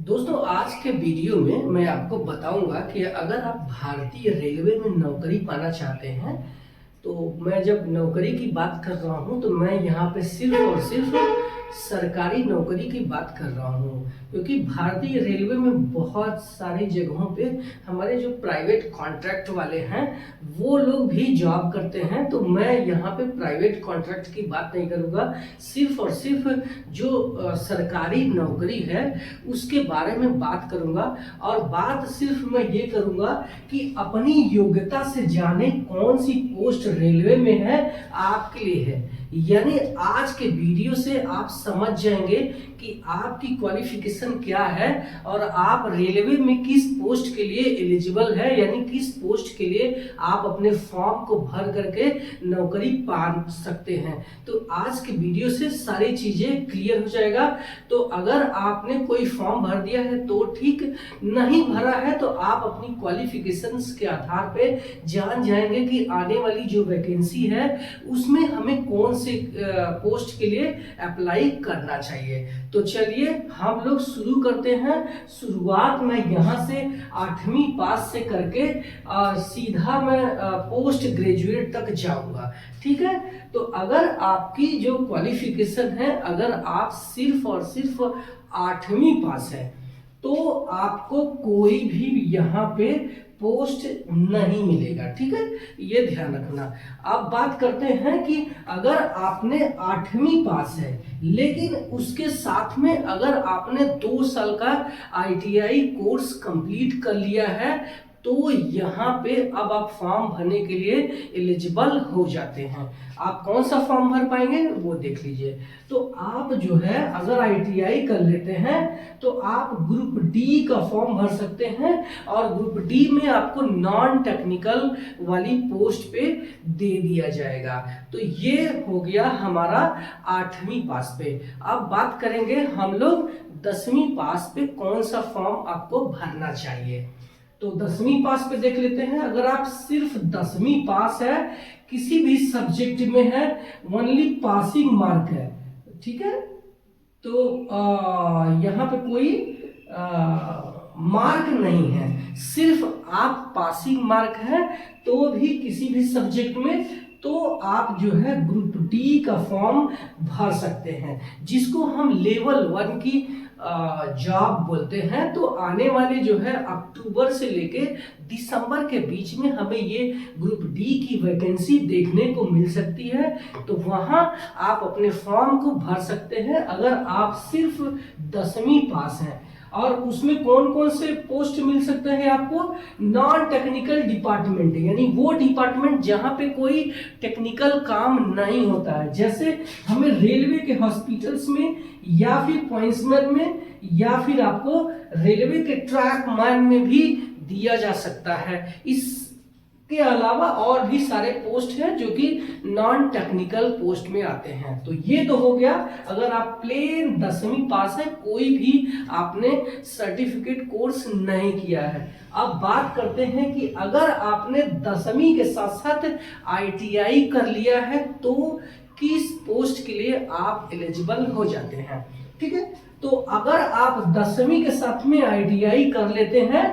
दोस्तों, आज के वीडियो में मैं आपको बताऊंगा कि अगर आप भारतीय रेलवे में नौकरी पाना चाहते हैं तो मैं जब नौकरी की बात कर रहा हूं तो मैं यहाँ पे सिर्फ और सिर्फ सरकारी नौकरी की बात कर रहा हूं, क्योंकि भारतीय रेलवे में बहुत सारी जगहों पे हमारे जो प्राइवेट कॉन्ट्रैक्ट वाले हैं वो लोग भी जॉब करते हैं। तो मैं यहाँ पे प्राइवेट कॉन्ट्रैक्ट की बात नहीं करूँगा, सिर्फ और सिर्फ जो सरकारी नौकरी है उसके बारे में बात करूँगा। और बात सिर्फ मैं ये करूँगा कि अपनी योग्यता से जाने कौन सी पोस्ट रेलवे में है आपके लिए है। यानी आज के वीडियो से आप समझ जाएंगे कि आपकी क्वालिफिकेशन क्या है और आप रेलवे में किस पोस्ट के लिए एलिजिबल है, यानी किस पोस्ट के लिए आप अपने फॉर्म को भर करके नौकरी पा सकते हैं। तो आज के वीडियो से सारी चीजें क्लियर हो जाएगा। तो अगर आपने कोई फॉर्म भर दिया है तो ठीक, नहीं भरा है तो आप अपनी क्वालिफिकेशंस के आधार पे जान जाएंगे कि आने वाली जो वैकेंसी है उसमें हमें कौन से पोस्ट के लिए अप्लाई करना चाहिए। तो चलिए हम लोग शुरू करते हैं। शुरुआत मैं यहाँ से 8वीं पास से करके सीधा मैं पोस्ट ग्रेजुएट तक जाऊंगा, ठीक है। तो अगर आपकी जो क्वालिफिकेशन है, अगर आप सिर्फ और सिर्फ 8वीं पास है तो आपको कोई भी यहाँ पे पोस्ट नहीं मिलेगा, ठीक है, ये ध्यान रखना। अब बात करते हैं कि अगर आपने 8वीं पास है लेकिन उसके साथ में अगर आपने 2 साल का ITI कोर्स कंप्लीट कर लिया है तो यहाँ पे अब आप फॉर्म भरने के लिए एलिजिबल हो जाते हैं। आप कौन सा फॉर्म भर पाएंगे वो देख लीजिए। तो आप जो है अगर ITI कर लेते हैं तो आप ग्रुप डी का फॉर्म भर सकते हैं और ग्रुप डी में आपको नॉन टेक्निकल वाली पोस्ट पे दे दिया जाएगा। तो ये हो गया हमारा 8वीं पास पे। अब बात करेंगे हम लोग 10वीं पास पे कौन सा फॉर्म आपको भरना चाहिए। तो 10वीं पास पे देख लेते हैं। अगर आप सिर्फ 10वीं पास है, किसी भी सब्जेक्ट में है, ओनली पासिंग मार्क है, ठीक है, तो यहाँ पे कोई मार्क नहीं है, सिर्फ आप पासिंग मार्क है तो भी किसी भी सब्जेक्ट में, तो आप जो है ग्रुप डी का फॉर्म भर सकते हैं, जिसको हम लेवल 1 की जॉब बोलते हैं। तो आने वाले जो है अक्टूबर से लेके दिसंबर के बीच में हमें ये ग्रुप डी की वैकेंसी देखने को मिल सकती है। तो वहां आप अपने फॉर्म को भर सकते हैं अगर आप सिर्फ 10वीं पास हैं। और उसमें कौन कौन से पोस्ट मिल सकते हैं आपको, नॉन टेक्निकल डिपार्टमेंट, यानी वो डिपार्टमेंट जहां पे कोई टेक्निकल काम नहीं होता है, जैसे हमें रेलवे के हॉस्पिटल्स में या फिर पॉइंट्समैन में या फिर आपको रेलवे के ट्रैक मैन में भी दिया जा सकता है। इसके अलावा और भी सारे पोस्ट हैं जो कि नॉन टेक्निकल पोस्ट में आते हैं। तो ये तो हो गया अगर आप प्लेन 10वीं पास है, कोई भी आपने सर्टिफिकेट कोर्स नहीं किया है। अब बात करते हैं कि अगर आपने 10वीं के साथ साथ ITI कर लिया है तो किस पोस्ट के लिए आप एलिजिबल हो जाते हैं, ठीक है। तो अगर आप 10वीं के साथ में ITI कर लेते हैं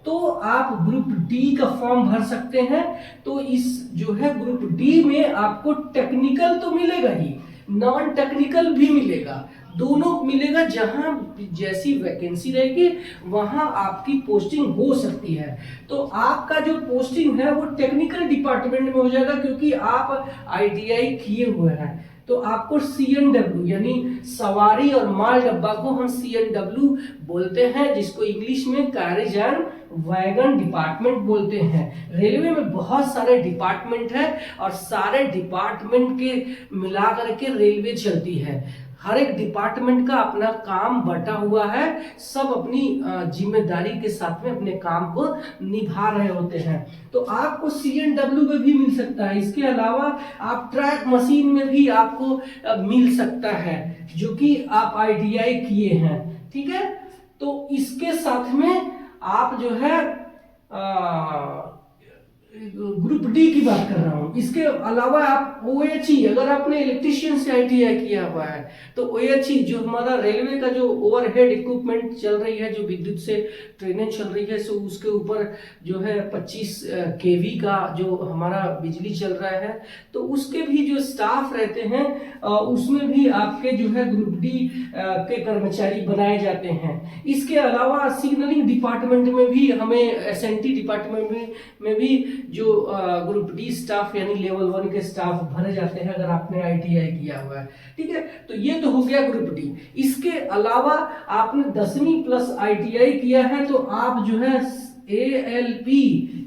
तो आप ग्रुप डी का फॉर्म भर सकते हैं। तो इस जो है ग्रुप डी में आपको टेक्निकल तो मिलेगा ही, नॉन टेक्निकल भी मिलेगा, दोनों मिलेगा। जहां जैसी वैकेंसी रहेगी वहां आपकी पोस्टिंग हो सकती है। तो आपका जो पोस्टिंग है वो टेक्निकल डिपार्टमेंट में हो जाएगा, क्योंकि आप ITI किए हुए हैं। तो आपको CNW यानी सवारी और माल डब्बा को हम CNW बोलते हैं, जिसको इंग्लिश में कैरेज एंड वैगन डिपार्टमेंट बोलते हैं। रेलवे में बहुत सारे डिपार्टमेंट है और सारे डिपार्टमेंट के मिलाकर के रेलवे चलती है। हर एक डिपार्टमेंट का अपना काम बटा हुआ है, सब अपनी जिम्मेदारी के साथ में अपने काम को निभा रहे होते हैं। तो आपको CNW में भी मिल सकता है। इसके अलावा आप ट्रैक मशीन में भी आपको मिल सकता है, जो कि आप ITI किए हैं, ठीक है। तो इसके साथ में आप जो है ग्रुप डी की बात कर रहा हूँ। इसके अलावा आप OHE, अगर आपने इलेक्ट्रीशियन से ITI किया हुआ है तो OHE जो हमारा रेलवे का जो ओवरहेड इक्विपमेंट चल रही है, जो विद्युत से ट्रेनें चल रही है, सो उसके ऊपर जो है 25 kV का जो हमारा बिजली चल रहा है, तो उसके भी जो स्टाफ रहते हैं उसमें भी आपके जो है ग्रुप डी के कर्मचारी बनाए जाते हैं। इसके अलावा सिग्नलिंग डिपार्टमेंट में भी हमें SNT डिपार्टमेंट में भी जो ग्रुप डी स्टाफ यानी लेवल 1 के स्टाफ भरे जाते हैं अगर आपने ITI किया हुआ है। ठीक है, तो ये तो हो गया ग्रुप डी। इसके अलावा आपने 10वीं प्लस ITI किया है तो आप जो है ALP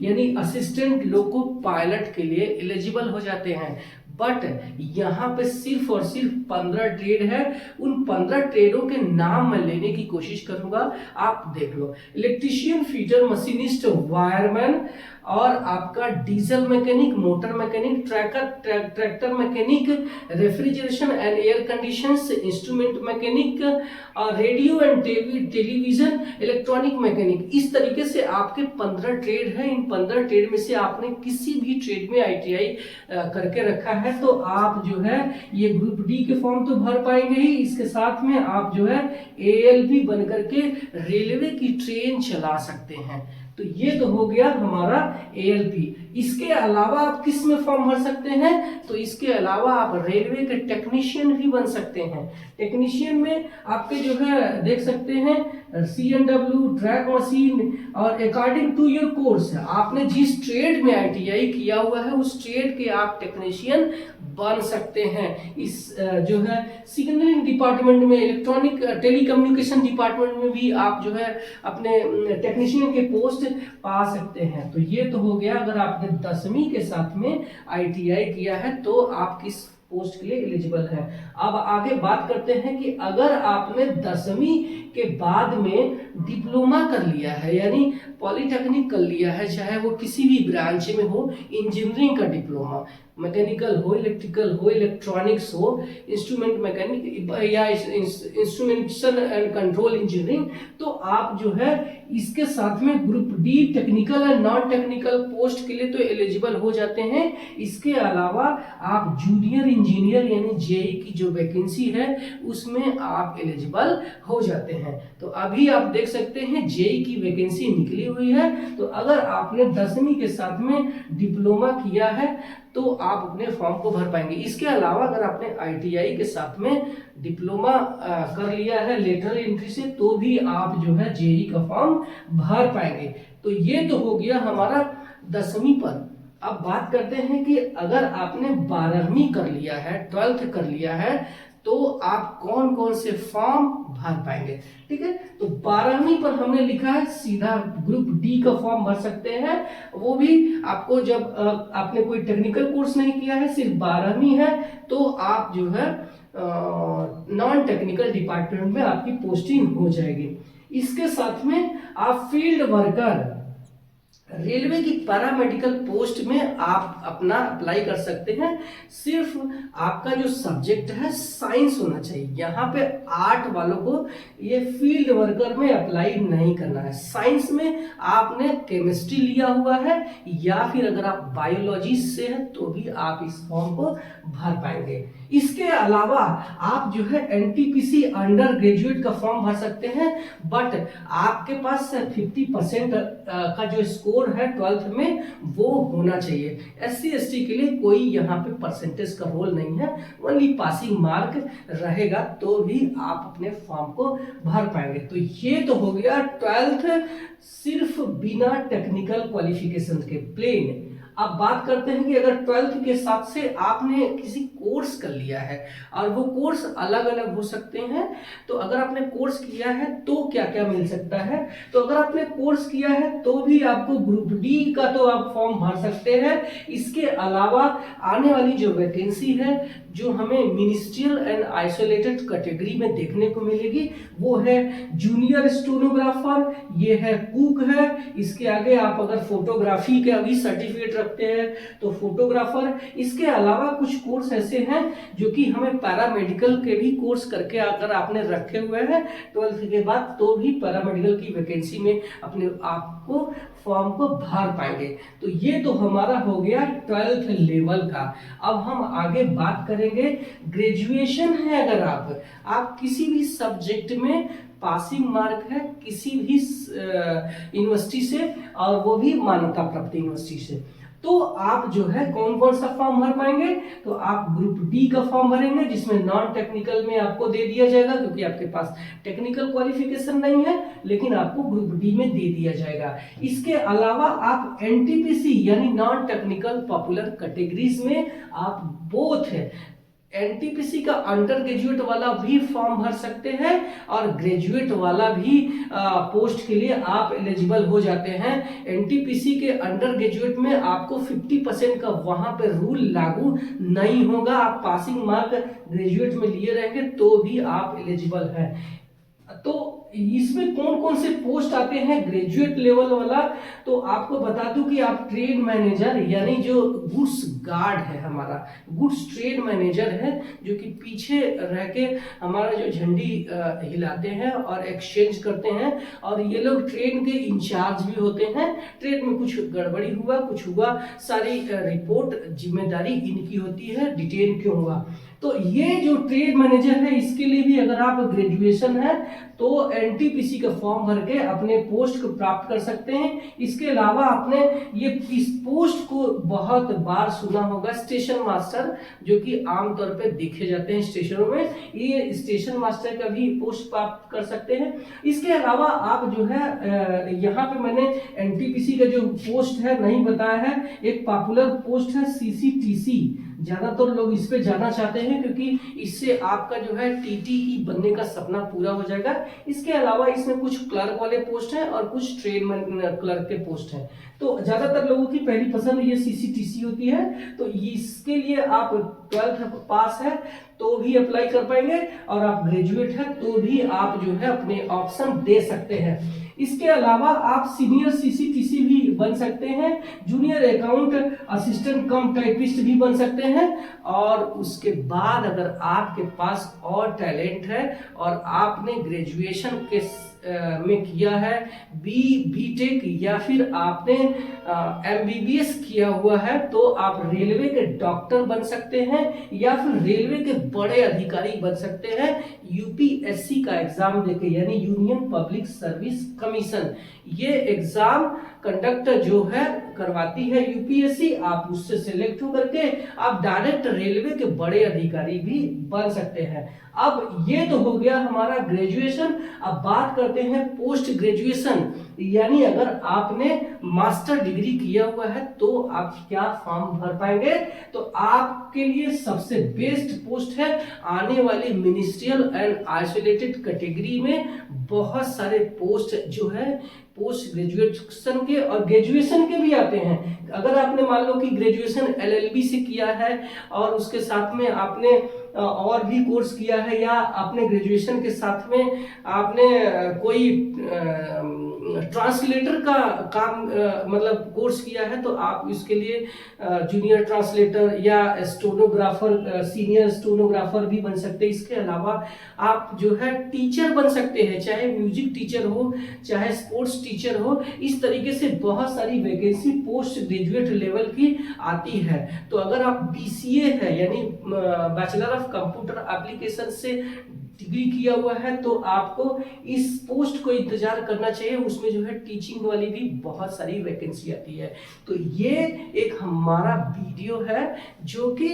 यानी असिस्टेंट लोको पायलट के लिए एलिजिबल हो जाते हैं। बट यहाँ पे सिर्फ और सिर्फ 15 ट्रेड है। उन 15 ट्रेडों के नाम मैं लेने की कोशिश करूंगा, आप देख लो। इलेक्ट्रीशियन, फीटर, मशीनिस्ट, वायरमैन और आपका diesel mechanic, motor mechanic, tractor mechanic, refrigeration and air conditions, instrument mechanic, radio and television, electronic mechanic. इस तरीके से आपके 15 ट्रेड है। इन 15 ट्रेड में से आपने किसी भी ट्रेड में ITI करके रखा है तो आप जो है ये ग्रुप डी के फॉर्म तो भर पाएंगे ही, इसके साथ में आप जो है ALP बन करके रेलवे की ट्रेन चला सकते हैं। तो ये तो हो गया हमारा ALP। इसके अलावा आप किस में फॉर्म भर सकते हैं? तो इसके अलावा आप रेलवे के टेक्नीशियन भी बन सकते हैं। टेक्नीशियन में आपके जो है देख सकते हैं CNW, ट्रैक मशीन, और अकॉर्डिंग टू योर कोर्स आपने जिस ट्रेड में ITI किया हुआ है उस ट्रेड के आप टेक्नीशियन बन सकते हैं। इस जो है सिग्नलिंग डिपार्टमेंट में, इलेक्ट्रॉनिक टेलीकम्युनिकेशन डिपार्टमेंट में भी आप जो है अपने टेक्नीशियन के पोस्ट पा सकते हैं। तो ये तो हो गया अगर आपने 10वीं के साथ में ITI किया है तो आप किस पोस्ट के लिए एलिजिबल है। अब आगे बात करते हैं कि अगर आपने 10वीं के बाद में डिप्लोमा कर लिया है यानी पॉलिटेक्निक कर लिया है, चाहे वो किसी भी ब्रांच में हो, इंजीनियरिंग का डिप्लोमा, मैकेनिकल हो, इलेक्ट्रिकल हो, इलेक्ट्रॉनिक्स हो, इंस्ट्रूमेंट मैकेनिक या इंस्ट्रूमेंटेशन एंड कंट्रोल इंजीनियरिंग, तो आप जो है इसके साथ में group D technical and non technical post के लिए तो एलिजिबल हो जाते हैं। इसके अलावा आप जूनियर इंजीनियर यानी JEE की जो वैकेंसी है उसमें आप एलिजिबल हो जाते हैं। तो अभी आप देख सकते हैं JEE की वैकेंसी निकली हुई है। तो अगर आपने 10वीं के साथ में डिप्लोमा किया है तो आप अपने फॉर्म को भर पाएंगे। इसके अलावा अगर आपने ITI के साथ में डिप्लोमा कर लिया है लेटरल एंट्री से तो भी आप जो है JEE का फॉर्म भर पाएंगे। तो ये तो हो गया हमारा 10वीं पर। अब बात करते हैं कि अगर आपने 12वीं कर लिया है, 12th कर लिया है तो आप कौन कौन से फॉर्म भर पाएंगे। ठीक है, तो 12वीं पर हमने लिखा है सीधा ग्रुप डी का फॉर्म भर सकते हैं। वो भी आपको जब आपने कोई टेक्निकल कोर्स नहीं किया है, सिर्फ 12वीं है, तो आप जो है नॉन टेक्निकल डिपार्टमेंट में आपकी पोस्टिंग हो जाएगी। इसके साथ में आप फील्ड वर्कर, रेलवे की पैरामेडिकल पोस्ट में आप अपना अप्लाई कर सकते हैं। सिर्फ आपका जो सब्जेक्ट है साइंस होना चाहिए। यहाँ पे आर्ट वालों को ये फील्ड वर्कर में अप्लाई नहीं करना है। साइंस में आपने केमिस्ट्री लिया हुआ है या फिर अगर आप बायोलॉजी से हैं तो भी आप इस फॉर्म को भर पाएंगे। इसके अलावा आप जो है NTPC अंडर ग्रेजुएट का फॉर्म भर सकते हैं, बट आपके पास 50% का जो स्कोर है 12th में वो होना चाहिए। SC ST के लिए कोई यहाँ पे परसेंटेज का रोल नहीं है, ओनली पासिंग मार्क रहेगा तो भी आप अपने फॉर्म को भर पाएंगे। तो ये तो हो गया 12th सिर्फ बिना टेक्निकल क्वालिफिकेशन के, प्लेन। अब बात करते हैं कि अगर 12th के साथ से आपने किसी कोर्स कर लिया है, और वो कोर्स अलग अलग हो सकते हैं, तो अगर आपने कोर्स किया है तो क्या क्या मिल सकता है। तो अगर आपने कोर्स किया है तो भी आपको ग्रुप डी का तो आप फॉर्म भर सकते हैं। इसके अलावा आने वाली जो वैकेंसी है जो हमें मिनिस्ट्रियल एंड आइसोलेटेड कैटेगरी में देखने को मिलेगी वो है जूनियर स्टेनोग्राफर, ये है कुक है। इसके आगे आप अगर फोटोग्राफी का भी सर्टिफिकेट रखते हैं तो फोटोग्राफर। इसके अलावा कुछ कोर्स ऐसे हैं जो कि हमें पैरामेडिकल के भी कोर्स करके अगर आपने रखे हुए हैं 12th के बाद तो भी पैरामेडिकल की वैकेंसी में अपने आप को फॉर्म को भर पाएंगे। तो ये तो हमारा हो गया 12th लेवल का। अब हम आगे बात करेंगे ग्रेजुएशन है, अगर आप किसी भी सब्जेक्ट में पासिंग मार्क है किसी भी यूनिवर्सिटी से, और वो भी मान्यता प्राप्त यूनिवर्सिटी से, तो आप जो है कौन कौन सा फॉर्म भर पाएंगे? तो आप ग्रुप डी का फॉर्म भरेंगे, जिसमें नॉन टेक्निकल में आपको दे दिया जाएगा, क्योंकि आपके पास टेक्निकल क्वालिफिकेशन नहीं है, लेकिन आपको ग्रुप डी में दे दिया जाएगा। इसके अलावा आप एनटीपीसी यानी नॉन टेक्निकल पॉपुलर कैटेगरीज में आप बोथ है, एनटीपीसी का अंडर ग्रेजुएट वाला भी फॉर्म भर सकते हैं और ग्रेजुएट वाला भी पोस्ट के लिए आप एलिजिबल हो जाते हैं। एनटीपीसी के अंडर ग्रेजुएट में आपको 50% का वहां पे रूल लागू नहीं होगा। आप पासिंग मार्क ग्रेजुएट में लिए रहेंगे तो भी आप एलिजिबल हैं। तो इसमें कौन कौन से पोस्ट आते हैं ग्रेजुएट लेवल वाला, तो आपको बता दूं कि आप ट्रेड मैनेजर यानी जो गुड्स गार्ड है, हमारा गुड्स ट्रेड मैनेजर है, जो कि पीछे रह के हमारा जो झंडी हिलाते हैं और एक्सचेंज करते हैं, और ये लोग ट्रेन के इंचार्ज भी होते हैं। ट्रेन में कुछ गड़बड़ी हुआ, कुछ हुआ, सारी रिपोर्ट जिम्मेदारी इनकी होती है, डिटेन क्यों हुआ। तो ये जो ट्रेड मैनेजर है, इसके लिए भी अगर आप ग्रेजुएशन है तो एनटीपीसी का फॉर्म भर के अपने पोस्ट को प्राप्त कर सकते हैं। इसके अलावा आपने ये इस पोस्ट को बहुत बार सुना होगा, स्टेशन मास्टर, जो कि आमतौर पे देखे जाते हैं स्टेशनों में, ये स्टेशन मास्टर का भी पोस्ट प्राप्त कर सकते हैं। इसके अलावा आप जो है यहाँ पे मैंने एनटीपीसी का जो पोस्ट है नहीं बताया है, एक पॉपुलर पोस्ट है सीसीटीसी, ज्यादातर लोग इस पे जाना चाहते हैं क्योंकि इससे आपका जो है टीटीई बनने का सपना पूरा हो जाएगा। इसके अलावा इसमें कुछ क्लर्क वाले पोस्ट हैं और कुछ ट्रेड क्लर्क के पोस्ट हैं। तो ज्यादातर लोगों की पहली पसंद ये सीसीटीसी होती है। तो इसके लिए आप 12th पास है तो भी अप्लाई कर पाएंगे, और आप ग्रेजुएट है तो भी आप जो है अपने ऑप्शन दे सकते हैं। इसके अलावा आप सीनियर सीसीटीसी भी बन सकते हैं, जूनियर अकाउंट असिस्टेंट कम टाइपिस्ट भी बन सकते हैं, और उसके बाद अगर आपके पास और टैलेंट है और आपने ग्रेजुएशन के में किया है बीटेक या फिर आपने एमबीबीएस किया हुआ है, तो आप रेलवे के डॉक्टर बन सकते हैं या फिर रेलवे के बड़े अधिकारी बन सकते हैं यूपीएससी का एग्जाम देके, यानी यूनियन पब्लिक सर्विस कमीशन। ये एग्जाम कंडक्ट जो है करवाती है यूपीएससी, आप उससे सिलेक्ट होकर के आप डायरेक्ट रेलवे के बड़े अधिकारी भी बन सकते हैं। अब ये तो हो गया हमारा ग्रेजुएशन। अब बात करते हैं पोस्ट ग्रेजुएशन, यानी अगर आपने मास्टर डिग्री किया हुआ है तो आप क्या फॉर्म भर पाएंगे? तो आपके लिए सबसे बेस्ट पोस्ट है आने वाली मिनिस्ट्रियल एंड आइसोलेटेड कैटेगरी में बहुत सारे पोस्ट जो है पोस्ट ग्रेजुएशन के और ग्रेजुएशन के भी आते हैं। अगर आपने मान लो कि ग्रेजुएशन एलएलबी से किया है और उसके साथ में आपने और भी कोर्स किया है, या आपने ग्रेजुएशन के साथ में आपने कोई ट्रांसलेटर का काम मतलब कोर्स किया है, तो आप इसके लिए जूनियर ट्रांसलेटर या स्टेनोग्राफर सीनियर स्टेनोग्राफर भी बन सकते हैं। इसके अलावा आप जो है टीचर बन सकते हैं, चाहे म्यूजिक टीचर हो चाहे स्पोर्ट्स टीचर हो। इस तरीके से बहुत सारी वैकेंसी पोस्ट ग्रेजुएट लेवल की आती है। तो अगर आप बीसीए है यानी बैचलर ऑफ कंप्यूटर एप्लीकेशन से डिग्री किया हुआ है, तो आपको इस पोस्ट को इंतजार करना चाहिए। उसमें जो है टीचिंग वाली भी बहुत सारी वैकेंसी आती है। तो ये एक हमारा वीडियो है जो कि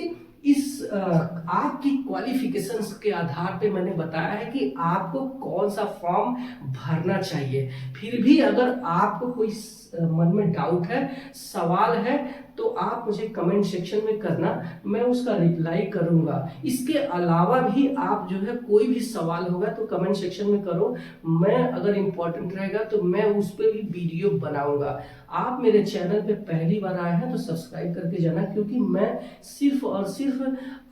इस आपकी क्वालिफिकेशंस के आधार पे मैंने बताया है कि आपको कौन सा फॉर्म भरना चाहिए। फिर भी अगर आपको कोई मन में डाउट है, सवाल है, तो आप मुझे कमेंट सेक्शन में करना, मैं उसका रिप्लाई करूंगा। इसके अलावा भी आप जो है कोई भी सवाल होगा तो कमेंट सेक्शन में करो, मैं अगर इम्पोर्टेंट रहेगा तो मैं उस पर भी वीडियो बनाऊंगा। आप मेरे चैनल पे पहली बार आए हैं तो सब्सक्राइब करके जाना, क्योंकि मैं सिर्फ और सिर्फ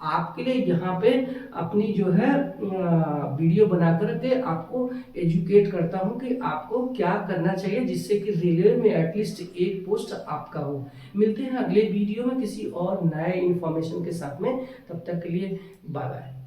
आपके लिए यहाँ पे अपनी जो है वीडियो बना करके आपको एजुकेट करता हूँ कि आपको क्या करना चाहिए, जिससे कि रेलवे में एटलीस्ट एक पोस्ट आपका हो। मिलते हैं अगले वीडियो में किसी और नए इंफॉर्मेशन के साथ में, तब तक के लिए बाय बाय।